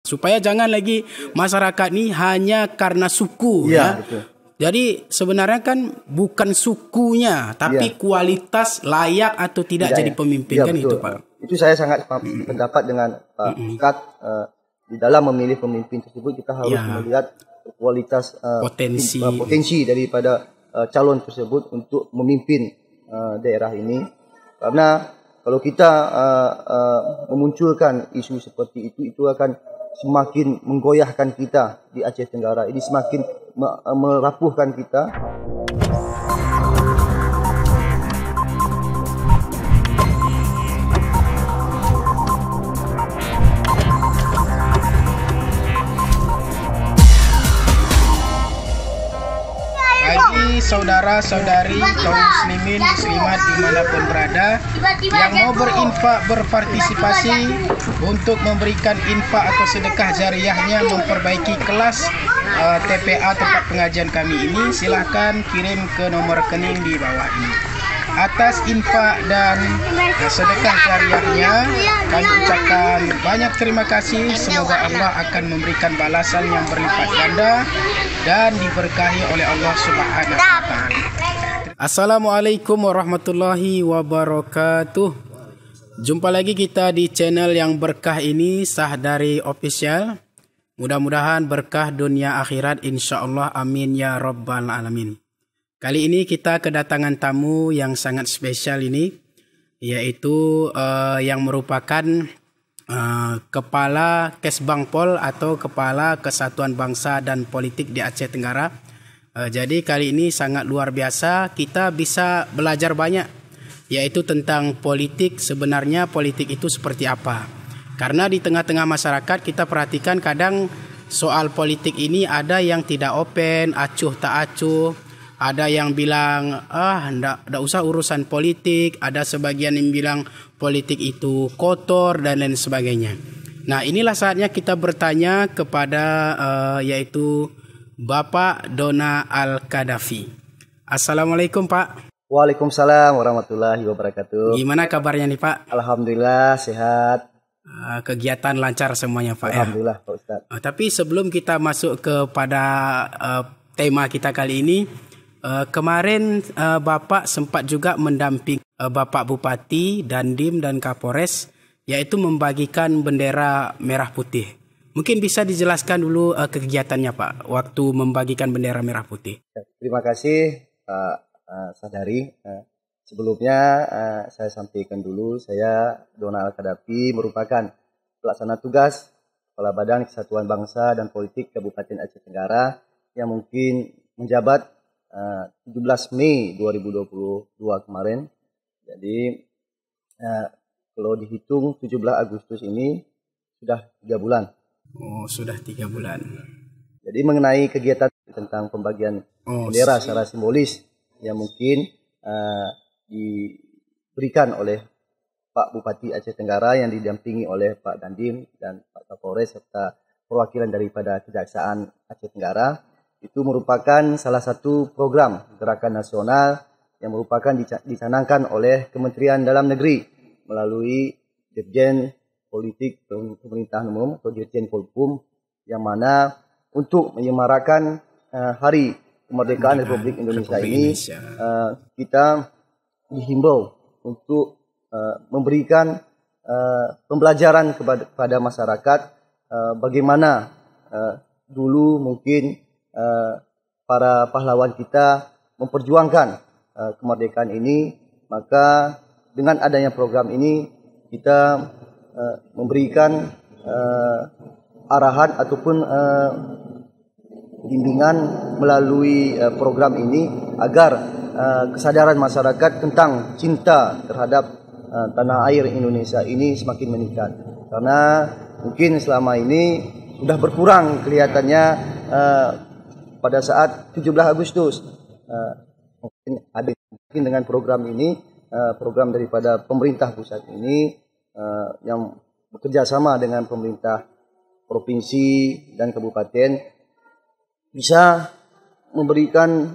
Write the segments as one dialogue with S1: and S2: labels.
S1: Supaya jangan lagi masyarakat ni hanya karena suku ya.
S2: Betul.
S1: Jadi sebenarnya kan bukan sukunya, tapi kualitas layak atau tidak jadi pemimpin kan betul. Itu Pak.
S2: Itu saya sangat pendapat dengan Pak Ustaz. Di dalam memilih pemimpin tersebut kita harus melihat kualitas potensi daripada calon tersebut untuk memimpin daerah ini. Karena kalau kita memunculkan isu seperti itu akan semakin menggoyahkan kita di Aceh Tenggara. Ini semakin merapuhkan kita.
S1: Bagi saudara-saudari kaum muslimin muslimat dimanapun berada yang mau berinfak berpartisipasi untuk memberikan infak atau sedekah jariahnya memperbaiki kelas TPA tempat pengajian kami ini, silahkan kirim ke nomor rekening di bawah ini. Atas infak dan sedekah jariahnya kami ucapkan banyak terima kasih. Semoga Allah akan memberikan balasan yang berlipat ganda dan diberkahi oleh Allah Subhanahu wa taala. Assalamualaikum warahmatullahi wabarakatuh. Jumpa lagi kita di channel yang berkah ini, Sahdari Official. Mudah-mudahan berkah dunia akhirat insyaallah, amin ya rabbal alamin. Kali ini kita kedatangan tamu yang sangat spesial ini, yaitu yang merupakan Kepala Kesbangpol atau Kepala Kesatuan Bangsa dan Politik di Aceh Tenggara. Jadi kali ini sangat luar biasa, kita bisa belajar banyak, yaitu tentang politik. Sebenarnya politik itu seperti apa? Karena di tengah-tengah masyarakat kita perhatikan kadang soal politik ini ada yang tidak open, acuh tak acuh. Ada yang bilang, ndak usah urusan politik. Ada sebagian yang bilang politik itu kotor dan lain sebagainya. Nah, inilah saatnya kita bertanya kepada yaitu Bapak Dona Al-Qaddafi. Assalamualaikum Pak.
S2: Waalaikumsalam warahmatullahi wabarakatuh.
S1: Gimana kabarnya nih Pak?
S2: Alhamdulillah sehat.
S1: Kegiatan lancar semuanya Pak.
S2: Alhamdulillah Pak Ustaz.
S1: Tapi sebelum kita masuk kepada tema kita kali ini, kemarin Bapak sempat juga mendamping Bapak Bupati, Dandim dan Kapolres, yaitu membagikan bendera merah putih. Mungkin bisa dijelaskan dulu kegiatannya Pak, waktu membagikan bendera merah putih.
S2: Terima kasih Pak Sahdari. Sebelumnya saya sampaikan dulu, saya Dona Al-Qaddafi merupakan pelaksana tugas Kepala Badan Kesatuan Bangsa dan Politik Kabupaten Aceh Tenggara yang mungkin menjabat 17 Mei 2022 kemarin. Jadi kalau dihitung 17 Agustus ini sudah 3 bulan.
S1: Oh, sudah 3 bulan.
S2: Jadi mengenai kegiatan tentang pembagian bendera secara simbolis yang mungkin diberikan oleh Pak Bupati Aceh Tenggara yang didampingi oleh Pak Dandim dan Pak Kapolres serta perwakilan daripada Kejaksaan Aceh Tenggara, itu merupakan salah satu program gerakan nasional yang merupakan dicanangkan oleh Kementerian Dalam Negeri melalui Dirjen Politik Pemerintahan Umum atau Dirjen Polpum, yang mana untuk menyemarakan Hari Kemerdekaan Republik Indonesia ini kita dihimbau untuk memberikan pembelajaran kepada masyarakat bagaimana dulu mungkin para pahlawan kita memperjuangkan kemerdekaan ini. Maka dengan adanya program ini kita memberikan arahan ataupun bimbingan melalui program ini agar kesadaran masyarakat tentang cinta terhadap tanah air Indonesia ini semakin meningkat. Karena mungkin selama ini sudah berkurang kelihatannya pada saat 17 Agustus. Mungkin dengan program ini, program daripada pemerintah pusat ini yang bekerja sama dengan pemerintah provinsi dan kabupaten bisa memberikan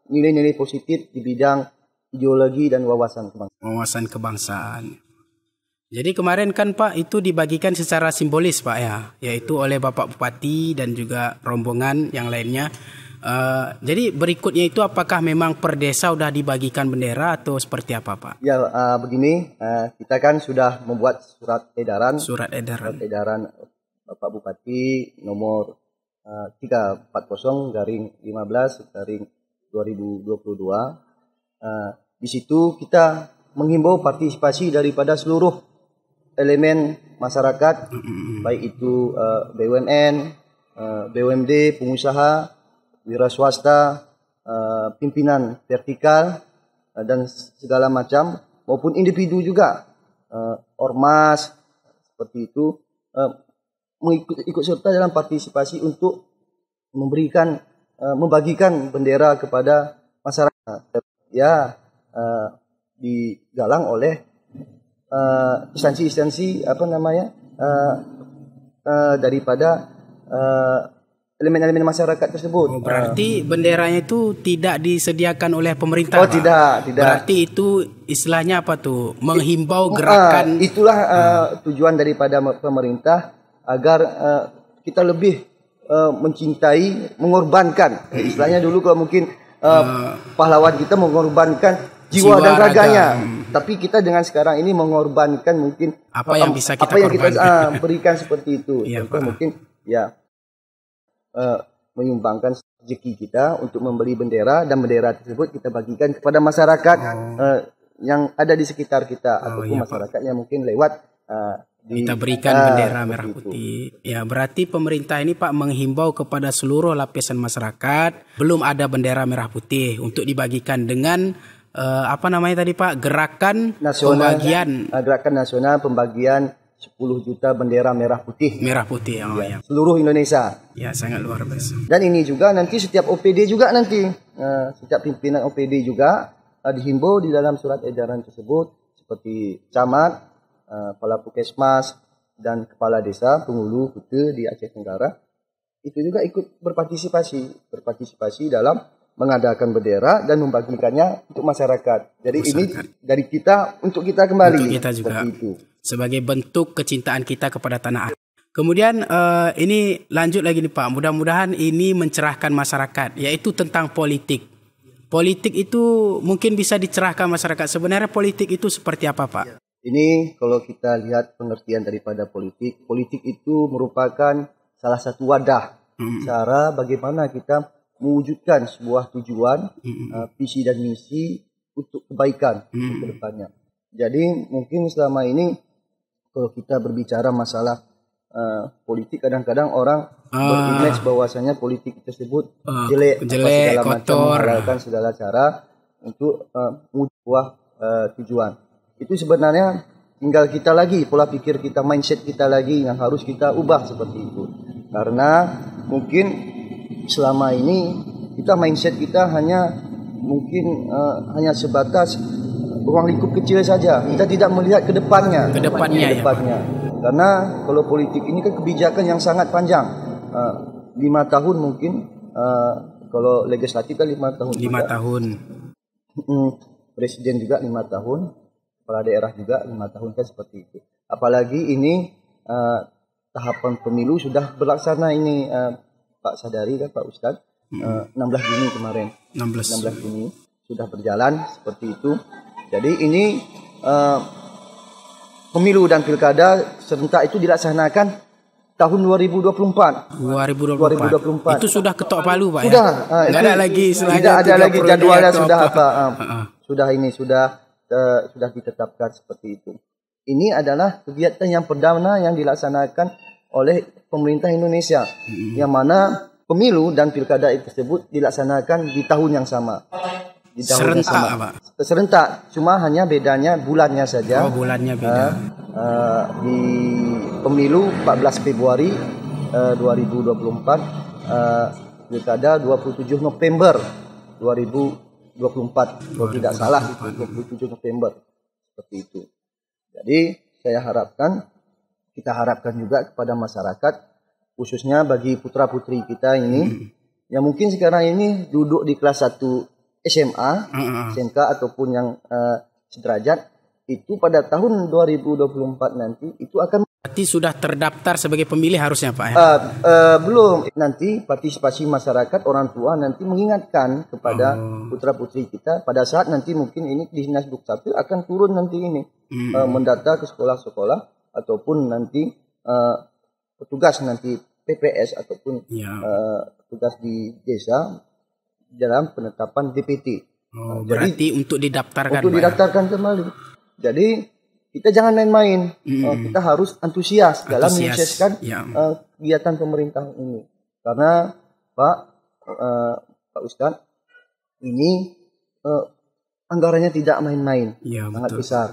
S2: nilai-nilai positif di bidang ideologi dan wawasan kebangsaan.
S1: Wawasan kebangsaan. Jadi kemarin kan Pak itu dibagikan secara simbolis Pak ya, yaitu oleh Bapak Bupati dan juga rombongan yang lainnya. Jadi berikutnya itu apakah memang per desa sudah dibagikan bendera atau seperti apa Pak?
S2: Ya begini, kita kan sudah membuat surat edaran Bapak Bupati nomor 340/15/2022. Di situ kita menghimbau partisipasi daripada seluruh elemen masyarakat, baik itu BUMN, BUMD, pengusaha, wira swasta, pimpinan vertikal, dan segala macam, maupun individu juga, ormas, seperti itu, ikut serta dalam partisipasi untuk membagikan bendera kepada masyarakat. Ya, digalang oleh instansi-instansi daripada elemen-elemen masyarakat tersebut.
S1: Berarti benderanya itu tidak disediakan oleh pemerintah.
S2: Oh, tidak.
S1: Berarti itu istilahnya apa tuh? Menghimbau gerakan.
S2: Itulah tujuan daripada pemerintah agar kita lebih mencintai, mengorbankan. Istilahnya dulu kalau mungkin pahlawan kita mengorbankan jiwa dan raganya. Tapi kita dengan sekarang ini mengorbankan mungkin
S1: apa yang bisa kita
S2: berikan seperti itu.
S1: Iya,
S2: mungkin ya menyumbangkan rezeki kita untuk membeli bendera, dan bendera tersebut kita bagikan kepada masyarakat yang ada di sekitar kita, ataupun masyarakat yang mungkin lewat
S1: kita berikan bendera merah putih. Ya, berarti pemerintah ini Pak menghimbau kepada seluruh lapisan masyarakat, belum ada bendera merah putih untuk dibagikan dengan apa namanya tadi Pak, gerakan nasional,
S2: gerakan nasional pembagian 10 juta bendera merah putih.
S1: Merah putih, ya.
S2: Seluruh Indonesia.
S1: Ya, sangat luar biasa.
S2: Dan ini juga nanti setiap OPD juga setiap pimpinan OPD juga dihimbau di dalam surat edaran tersebut, seperti camat, kepala puskesmas, dan kepala desa penghulu Kuta di Aceh Tenggara, itu juga ikut berpartisipasi dalam mengadakan bendera dan membagikannya untuk masyarakat. Jadi ini dari kita untuk kita kembali.
S1: Untuk kita juga. Itu. Sebagai bentuk kecintaan kita kepada tanah air. Kemudian ini lanjut lagi nih Pak. Mudah-mudahan ini mencerahkan masyarakat, yaitu tentang politik. Politik itu mungkin bisa dicerahkan masyarakat. Sebenarnya politik itu seperti apa Pak?
S2: Ini kalau kita lihat pengertian daripada politik itu merupakan salah satu wadah cara bagaimana kita mewujudkan sebuah tujuan, visi dan misi untuk kebaikan ke depannya. Jadi mungkin selama ini kalau kita berbicara masalah politik, kadang-kadang orang berimage bahwasanya politik tersebut jelek, segala macam, menghalalkan segala cara untuk mewujudkan sebuah tujuan. Itu sebenarnya tinggal kita lagi, pola pikir kita, mindset kita lagi yang harus kita ubah seperti itu. Karena mungkin selama ini kita mindset kita hanya sebatas ruang lingkup kecil saja. Kita tidak melihat ke depannya.
S1: Ya.
S2: Karena kalau politik ini kan kebijakan yang sangat panjang. 5 tahun mungkin, kalau legislatif kan 5 tahun.
S1: 5 tahun.
S2: Presiden juga 5 tahun, kepala daerah juga 5 tahun, kan seperti itu. Apalagi ini tahapan pemilu sudah berlaksana ini, Pak Sadari kan, Pak Ustadz, 16 Juni kemarin. 16 Juni sudah berjalan seperti itu. Jadi ini pemilu dan pilkada serentak itu dilaksanakan tahun 2024. Itu sudah ketok palu Pak. Sudah.
S1: Tidak ada lagi
S2: tidak ada lagi jadwalnya, sudah apa? Sudah ditetapkan seperti itu. Ini adalah kegiatan yang perdana yang dilaksanakan oleh pemerintah Indonesia, yang mana pemilu dan pilkada tersebut dilaksanakan di tahun yang sama. Di tahun
S1: serentak
S2: yang sama. Serentak, cuma hanya bedanya bulannya saja.
S1: Bulannya beda.
S2: Di pemilu 14 Februari 2024, pilkada 27 November 2024. Kalau tidak salah, 27 November. Seperti itu. Jadi kita harapkan juga kepada masyarakat, khususnya bagi putra-putri kita ini, yang mungkin sekarang ini duduk di kelas 1 SMA, SMK ataupun yang sederajat, itu pada tahun 2024 nanti itu akan
S1: Berarti sudah terdaftar sebagai pemilih harusnya Pak ya?
S2: belum. Nanti partisipasi masyarakat, orang tua nanti mengingatkan kepada putra putri kita pada saat nanti mungkin ini di Dinas Dukcapil akan turun nanti ini mendata ke sekolah-sekolah ataupun nanti petugas nanti PPS ataupun petugas di desa dalam penetapan DPT.
S1: Berarti untuk didaftarkan.
S2: Untuk didaftarkan kembali. Jadi kita jangan main-main. Kita harus antusias dalam menyukseskan kegiatan pemerintah ini. Karena Pak Ustadz, ini anggarannya tidak main-main, sangat besar.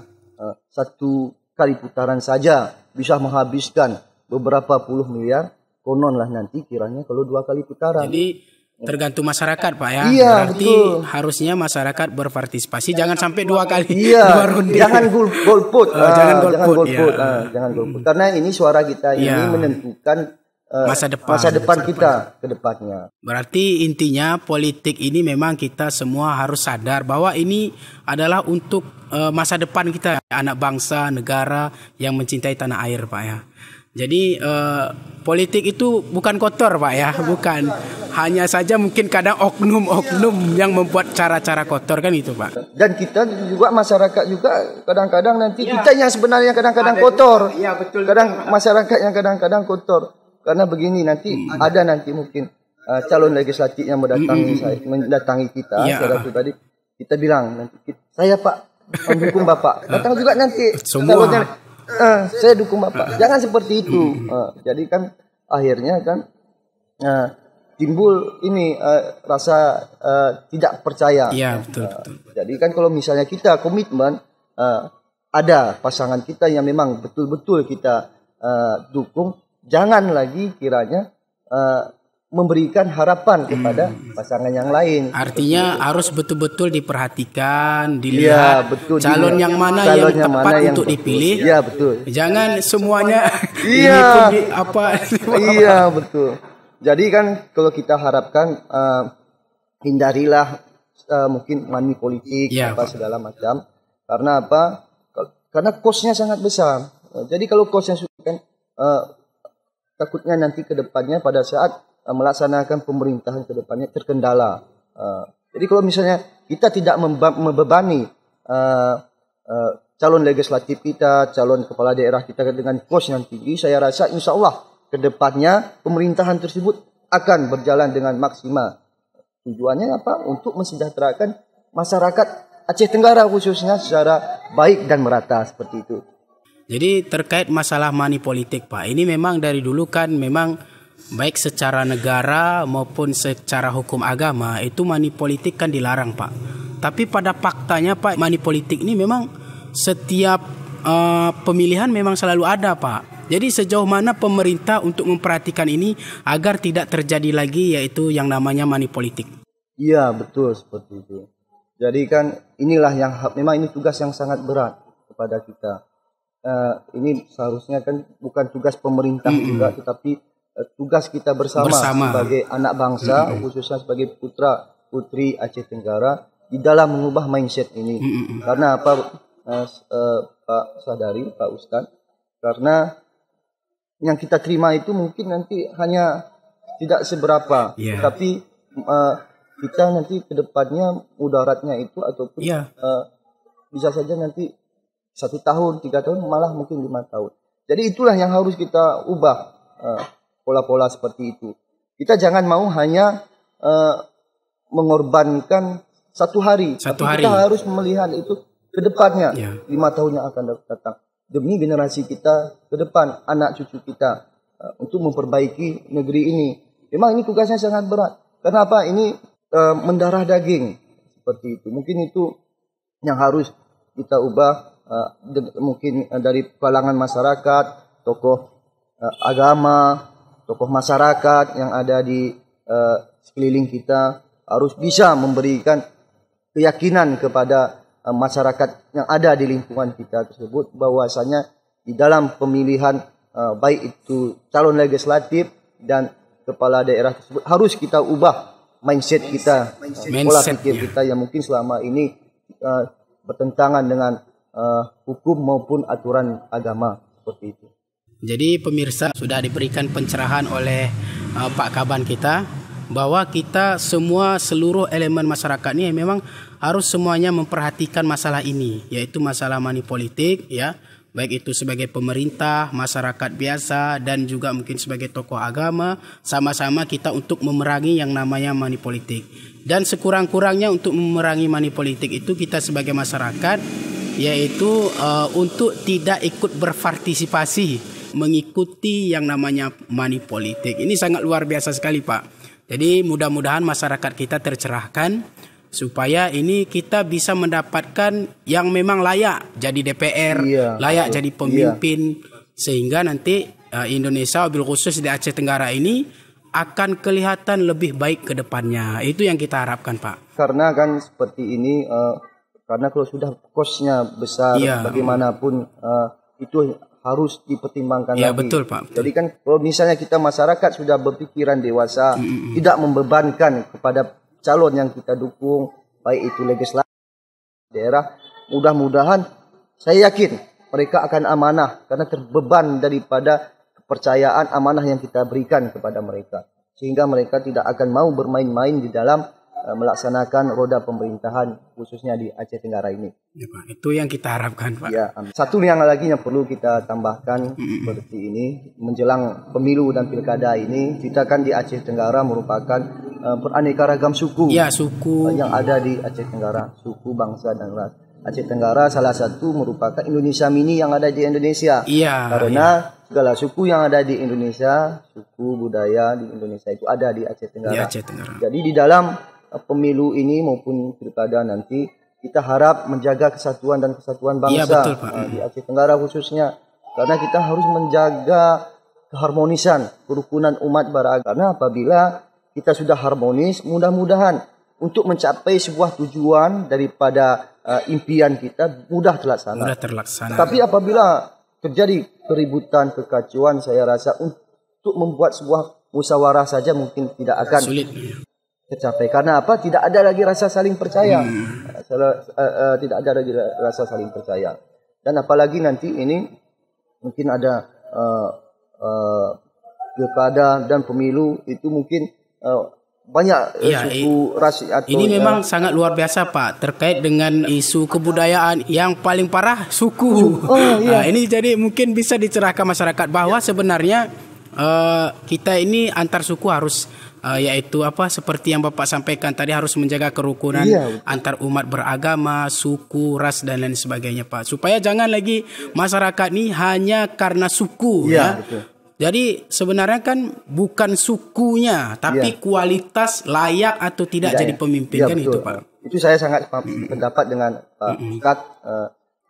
S2: Satu kali putaran saja bisa menghabiskan beberapa puluh miliar. Konon lah nanti kiranya kalau 2 kali putaran.
S1: Jadi tergantung masyarakat Pak ya.
S2: Iya,
S1: berarti
S2: betul.
S1: harusnya masyarakat berpartisipasi, jangan sampai 2 kali.
S2: Iya,
S1: 2 ronde.
S2: jangan golput.
S1: Jangan golput.
S2: Jangan golput. Karena ini suara kita ini menentukan masa depan kita ke depannya.
S1: Berarti intinya politik ini memang kita semua harus sadar bahwa ini adalah untuk masa depan kita, anak bangsa, negara yang mencintai tanah air Pak ya. Jadi politik itu bukan kotor Pak ya, bukan. Hanya saja mungkin kadang oknum-oknum yang membuat cara-cara kotor kan itu Pak.
S2: Dan kita juga masyarakat juga kadang-kadang nanti kita yang sebenarnya kadang-kadang kotor.
S1: Iya betul.
S2: Kadang masyarakat yang kadang-kadang kotor. Karena begini nanti ada nanti mungkin calon legislatif yang mendatangi kita secara pribadi, kita bilang nanti saya Pak mendukung Bapak. Datang juga nanti calonnya, saya dukung Bapak. Jangan seperti itu. Jadi kan akhirnya kan timbul ini rasa tidak percaya.
S1: Iya betul.
S2: Jadi kan kalau misalnya kita komitmen ada pasangan kita yang memang betul-betul kita dukung. Jangan lagi kiranya memberikan harapan kepada pasangan yang lain.
S1: Artinya harus betul-betul diperhatikan, dilihat calon yang mana yang tepat untuk dipilih.
S2: Iya betul.
S1: Jangan semuanya
S2: Iya betul. Jadi kan kalau kita harapkan hindarilah mungkin money politik segala macam. Karena apa? Karena kosnya sangat besar. Jadi kalau kosnya kan takutnya nanti ke depannya pada saat melaksanakan pemerintahan ke depannya terkendala. Jadi kalau misalnya kita tidak membebani calon legislatif kita, calon kepala daerah kita dengan kos yang tinggi, saya rasa insya Allah ke depannya pemerintahan tersebut akan berjalan dengan maksimal. Tujuannya apa? Untuk mensejahterakan masyarakat Aceh Tenggara khususnya secara baik dan merata seperti itu.
S1: Jadi terkait masalah money politik Pak, ini memang dari dulu kan memang baik secara negara maupun secara hukum agama itu money politik kan dilarang Pak. Tapi pada faktanya Pak, money politik ini memang setiap pemilihan memang selalu ada Pak. Jadi sejauh mana pemerintah untuk memperhatikan ini agar tidak terjadi lagi yaitu yang namanya money politik?
S2: Iya betul seperti itu. Jadi kan inilah yang memang ini tugas yang sangat berat kepada kita. Ini seharusnya kan bukan tugas pemerintah juga, tetapi tugas kita bersama sebagai anak bangsa, khususnya sebagai putra putri Aceh Tenggara di dalam mengubah mindset ini. Karena apa, Pak Sadari, Pak Ustadz? Karena yang kita terima itu mungkin nanti hanya tidak seberapa, tapi kita nanti kedepannya mudaratnya itu ataupun bisa saja nanti 1 tahun, 3 tahun, malah mungkin 5 tahun. Jadi itulah yang harus kita ubah pola-pola seperti itu. Kita jangan mau hanya mengorbankan 1 hari. Kita harus melihat itu ke depannya, 5 tahun yang akan datang. Demi generasi kita ke depan, anak cucu kita, untuk memperbaiki negeri ini. Memang ini tugasnya sangat berat. Kenapa? Ini mendarah daging seperti itu. Mungkin itu yang harus kita ubah. Mungkin dari kalangan masyarakat, tokoh agama, tokoh masyarakat yang ada di sekeliling kita harus bisa memberikan keyakinan kepada masyarakat yang ada di lingkungan kita tersebut bahwasanya di dalam pemilihan baik itu calon legislatif dan kepala daerah tersebut harus kita ubah mindset kita, pola pikir kita yang mungkin selama ini bertentangan dengan hukum maupun aturan agama seperti itu.
S1: Jadi pemirsa, sudah diberikan pencerahan oleh Pak Kaban kita bahwa kita semua, seluruh elemen masyarakat ini memang harus semuanya memperhatikan masalah ini, yaitu masalah money politik, ya, baik itu sebagai pemerintah, masyarakat biasa, dan juga mungkin sebagai tokoh agama, sama-sama kita untuk memerangi yang namanya money politik. Dan sekurang-kurangnya untuk memerangi money politik itu kita sebagai masyarakat, yaitu untuk tidak ikut berpartisipasi mengikuti yang namanya money politik. Ini sangat luar biasa sekali, Pak. Jadi mudah-mudahan masyarakat kita tercerahkan supaya ini kita bisa mendapatkan yang memang layak jadi DPR, layak jadi pemimpin, sehingga nanti Indonesia, wabil khusus di Aceh Tenggara ini akan kelihatan lebih baik ke depannya. Itu yang kita harapkan, Pak.
S2: Karena kan seperti ini, karena kalau sudah kosnya besar, bagaimanapun itu harus dipertimbangkan lagi.
S1: Betul, Pak. Betul.
S2: Jadi kan kalau misalnya kita masyarakat sudah berpikiran dewasa, tidak membebankan kepada calon yang kita dukung, baik itu legislatif daerah, mudah-mudahan saya yakin mereka akan amanah karena terbeban daripada kepercayaan amanah yang kita berikan kepada mereka, sehingga mereka tidak akan mau bermain-main di dalam melaksanakan roda pemerintahan khususnya di Aceh Tenggara ini.
S1: Ya, Pak. Itu yang kita harapkan, Pak.
S2: Ya, satu yang lagi yang perlu kita tambahkan seperti ini, menjelang pemilu dan pilkada ini, kita kan di Aceh Tenggara merupakan beraneka ragam suku.
S1: Ya, suku
S2: yang ada di Aceh Tenggara, suku, bangsa dan ras. Aceh Tenggara salah satu merupakan Indonesia mini yang ada di Indonesia. Karena segala suku yang ada di Indonesia, suku budaya di Indonesia itu ada di Aceh Tenggara. Jadi di dalam pemilu ini maupun pilkada nanti kita harap menjaga kesatuan dan kesatuan bangsa di Aceh Tenggara khususnya, karena kita harus menjaga keharmonisan kerukunan umat beragama. Karena apabila kita sudah harmonis, mudah-mudahan untuk mencapai sebuah tujuan daripada impian kita mudah terlaksana. Tapi apabila terjadi keributan, kekacauan, saya rasa untuk membuat sebuah musyawarah saja mungkin tidak akan
S1: sulit
S2: tercapai. Karena apa? Tidak ada lagi rasa saling percaya. Tidak ada lagi rasa saling percaya. Dan apalagi nanti ini mungkin ada pilkada dan pemilu, itu mungkin banyak suku ras atau
S1: ini memang sangat luar biasa, Pak, terkait dengan isu kebudayaan. Yang paling parah suku. Ini jadi mungkin bisa dicerahkan masyarakat bahwa sebenarnya kita ini antar suku harus yaitu seperti yang Bapak sampaikan tadi, harus menjaga kerukunan antar umat beragama, suku, ras dan lain sebagainya, Pak. Supaya jangan lagi masyarakat ini hanya karena suku betul. Jadi sebenarnya kan bukan sukunya, tapi kualitas layak atau tidak jadi pemimpin kan betul. Itu, Pak. Itu
S2: saya sangat pendapat dengan Pak Kat.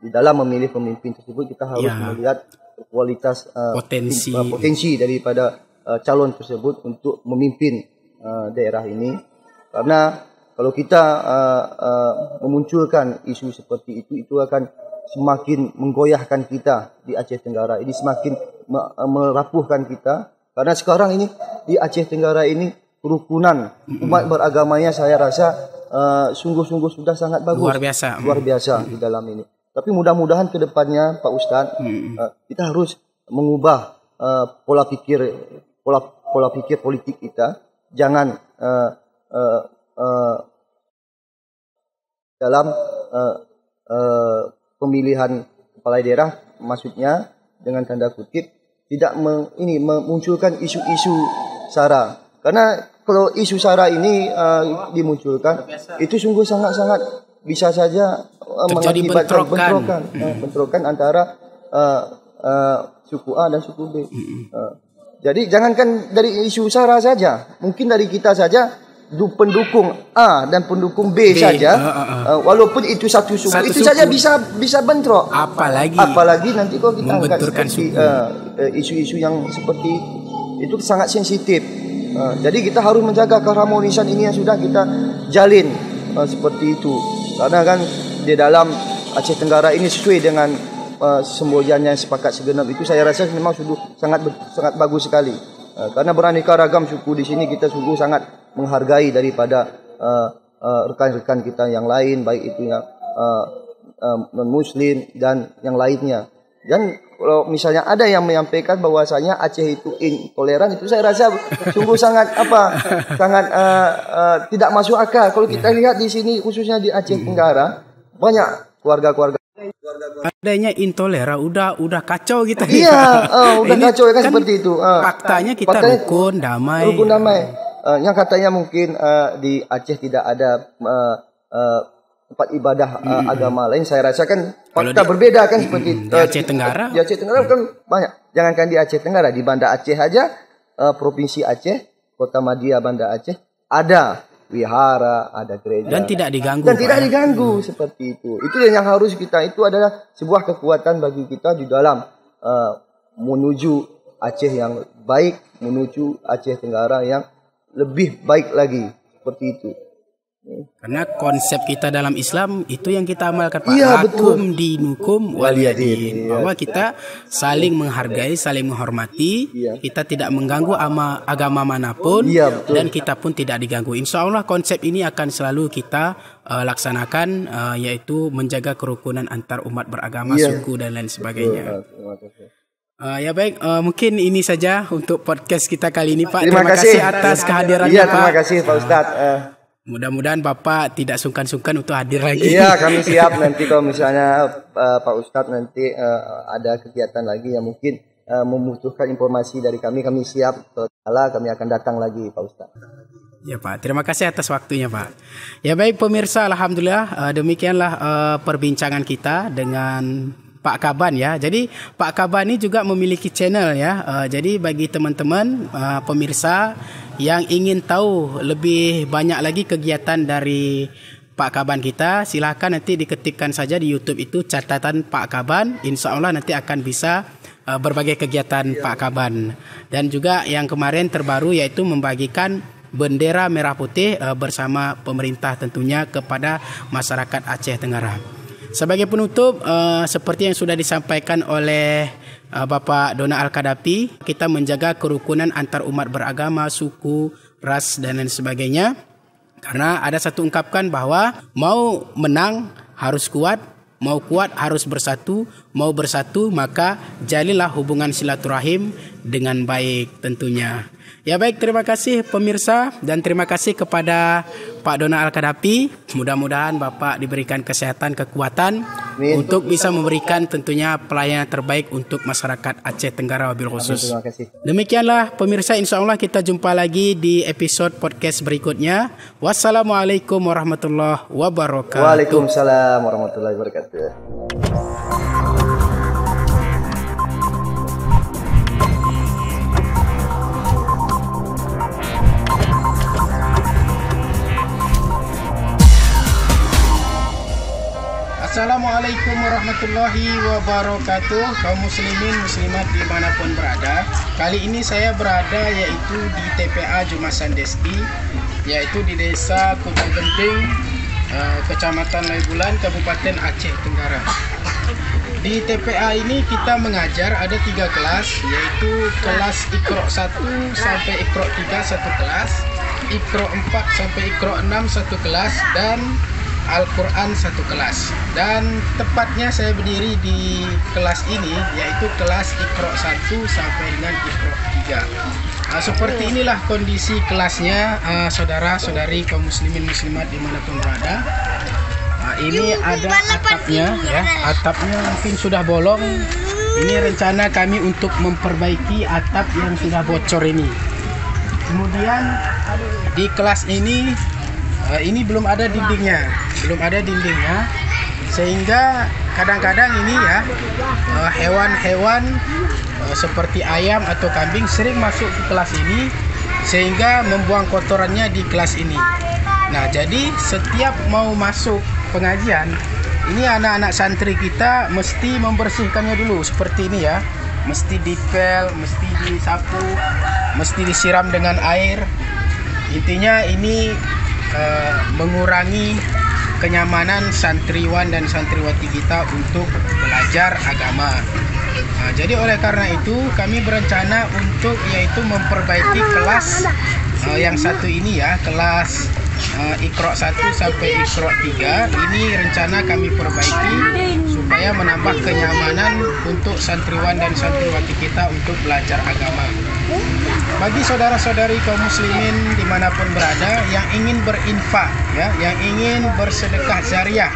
S2: Di dalam memilih pemimpin tersebut kita harus melihat kualitas potensi daripada calon tersebut untuk memimpin daerah ini. Karena kalau kita memunculkan isu seperti itu akan semakin menggoyahkan kita di Aceh Tenggara ini, semakin merapuhkan kita. Karena sekarang ini di Aceh Tenggara ini kerukunan umat beragamanya saya rasa sungguh-sungguh sudah sangat bagus, luar biasa di dalam ini. Tapi mudah-mudahan ke depannya Pak Ustadz, kita harus mengubah pola pikir politik kita. Jangan dalam pemilihan kepala daerah, maksudnya dengan tanda kutip tidak memunculkan isu-isu sara. Karena kalau isu sara ini dimunculkan, itu sungguh sangat-sangat bisa saja mengakibatkan bentrokan antara suku A dan suku B. Jadi jangankan dari isu sara saja, mungkin dari kita saja, pendukung A dan pendukung B saja, walaupun itu satu suku, itu saja bisa bentrok. Apalagi nanti kalau kita angkat seperti isu-isu yang seperti itu sangat sensitif. Jadi kita harus menjaga keharmonisan ini yang sudah kita jalin seperti itu. Karena kan di dalam Aceh Tenggara ini sesuai dengan semboyannya sepakat segenap itu, saya rasa memang sudah sangat bagus sekali. Karena beraneka ragam suku di sini, kita sungguh sangat menghargai daripada rekan-rekan kita yang lain, baik itu yang non Muslim dan yang lainnya. Dan kalau misalnya ada yang menyampaikan bahwasanya Aceh itu intoleran, itu saya rasa sungguh sangat tidak masuk akal. Kalau kita lihat di sini khususnya di Aceh Tenggara banyak keluarga-keluarga
S1: adanya intoleran udah kacau gitu.
S2: Iya, udah kacau ya kan seperti itu.
S1: Faktanya kita rukun damai.
S2: Yang katanya mungkin di Aceh tidak ada tempat ibadah agama lain. Saya rasa kan fakta berbeda kan seperti
S1: di Aceh Tenggara.
S2: Di Aceh Tenggara kan banyak. Jangankan di Aceh Tenggara, di Banda Aceh aja, provinsi Aceh, Kota Madia Banda Aceh ada wihara, ada gereja. Dan tidak diganggu. Seperti itu. Itu yang harus kita, itu adalah sebuah kekuatan bagi kita di dalam menuju Aceh yang baik, menuju Aceh Tenggara yang lebih baik lagi. Seperti itu.
S1: Karena konsep kita dalam Islam itu yang kita amalkan, Pak.
S2: Iya,
S1: Lakum dinukum waliyadin. Bahwa kita saling menghargai, saling menghormati. Kita tidak mengganggu agama manapun. Dan kita pun tidak diganggu. Insya Allah konsep ini akan selalu kita laksanakan, yaitu menjaga kerukunan antar umat beragama, suku dan lain sebagainya. Ya baik, mungkin ini saja untuk podcast kita kali ini, Pak. Terima kasih atas kehadirannya, Pak.
S2: Terima kasih Pak Ustadz.
S1: Mudah-mudahan Bapak tidak sungkan-sungkan untuk hadir lagi.
S2: Iya, kami siap nanti kalau misalnya Pak Ustadz nanti ada kegiatan lagi yang mungkin membutuhkan informasi dari kami siap. Kalau kami akan datang lagi, Pak Ustadz.
S1: Ya Pak, terima kasih atas waktunya Pak. Ya baik pemirsa, alhamdulillah demikianlah perbincangan kita dengan Pak Kaban ya. Jadi Pak Kaban ini juga memiliki channel ya. Jadi bagi teman-teman pemirsa yang ingin tahu lebih banyak lagi kegiatan dari Pak Kaban kita, silahkan nanti diketikkan saja di YouTube itu catatan Pak Kaban. Insya Allah nanti akan bisa berbagai kegiatan Pak Kaban. Dan juga yang kemarin terbaru yaitu membagikan bendera merah putih bersama pemerintah tentunya kepada masyarakat Aceh Tenggara. Sebagai penutup, seperti yang sudah disampaikan oleh Bapak Dona Al-Kadapi, kita menjaga kerukunan antar umat beragama, suku, ras, dan lain sebagainya. Karena ada satu ungkapkan bahwa mau menang harus kuat, mau kuat harus bersatu, mau bersatu maka jalilah hubungan silaturahim dengan baik tentunya. Ya baik, terima kasih pemirsa dan terima kasih kepada Pak Dona Al-Kadapi. Mudah-mudahan Bapak diberikan kesehatan, kekuatan untuk bisa memberikan tentunya pelayanan terbaik untuk masyarakat Aceh Tenggara wabil khusus.
S2: Terima kasih.
S1: Demikianlah pemirsa, insya Allah kita jumpa lagi di episode podcast berikutnya. Wassalamualaikum warahmatullahi wabarakatuh.
S2: Waalaikumsalam warahmatullahi wabarakatuh.
S1: Assalamualaikum warahmatullahi wabarakatuh, kaum muslimin muslimat dimanapun berada. Kali ini saya berada yaitu di TPA Jumasan Desti, yaitu di desa Kota Genting, Kecamatan Laibulan, Kabupaten Aceh Tenggara. Di TPA ini kita mengajar ada 3 kelas, yaitu kelas Iqra 1 sampai Iqra 3 satu kelas, Iqra 4 sampai Iqra 6 satu kelas, dan Al-Quran satu kelas. Dan tepatnya saya berdiri di kelas ini yaitu kelas Iqra 1 sampai dengan Iqra 3. Seperti inilah kondisi kelasnya, saudara-saudari kaum muslimin muslimat dimanapun berada. Ini ada atapnya ya, atapnya mungkin sudah bolong. Ini rencana kami untuk memperbaiki atap yang sudah bocor ini. Kemudian di kelas ini belum ada dindingnya, sehingga kadang-kadang ini ya hewan-hewan seperti ayam atau kambing sering masuk ke kelas ini sehingga membuang kotorannya di kelas ini. Nah, jadi setiap mau masuk pengajian ini anak-anak santri kita mesti membersihkannya dulu seperti ini ya, mesti dipel, mesti disapu, mesti disiram dengan air. Intinya ini mengurangi kenyamanan santriwan dan santriwati kita untuk belajar agama. Jadi oleh karena itu kami berencana untuk yaitu memperbaiki kelas yang satu ini ya, kelas Iqra 1 sampai Iqra 3 ini rencana kami perbaiki supaya menambah kenyamanan untuk santriwan dan santriwati kita untuk belajar agama. Bagi saudara-saudari kaum muslimin dimanapun berada yang ingin berinfak, ya, yang ingin bersedekah jariah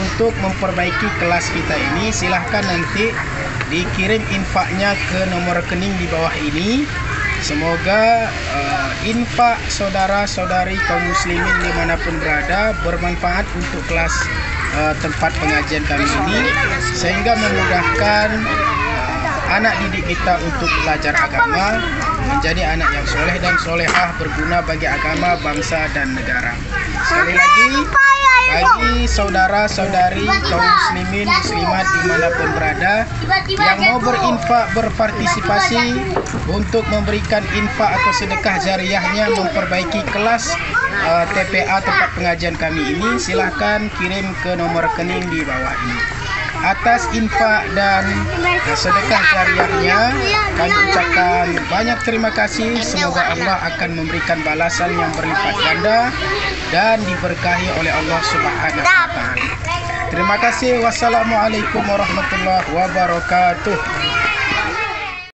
S1: untuk memperbaiki kelas kita ini, silahkan nanti dikirim infaknya ke nomor rekening di bawah ini. Semoga infak saudara-saudari kaum muslimin dimanapun berada bermanfaat untuk kelas tempat pengajian kami ini, sehingga memudahkan anak didik kita untuk belajar agama, menjadi anak yang soleh dan solehah, berguna bagi agama, bangsa, dan negara. Sekali lagi, bagi saudara-saudari kaum muslimin muslimat dimanapun berada yang mau berinfak, berpartisipasi untuk memberikan infak atau sedekah jariahnya memperbaiki kelas TPA tempat pengajian kami ini, silahkan kirim ke nomor rekening di bawah ini. Atas infak dan sedekah jariahnya kami ucapkan banyak terima kasih. Semoga Allah akan memberikan balasan yang berlipat ganda dan diberkahi oleh Allah Subhanahu wa taala. Terima kasih. Wassalamualaikum warahmatullahi wabarakatuh.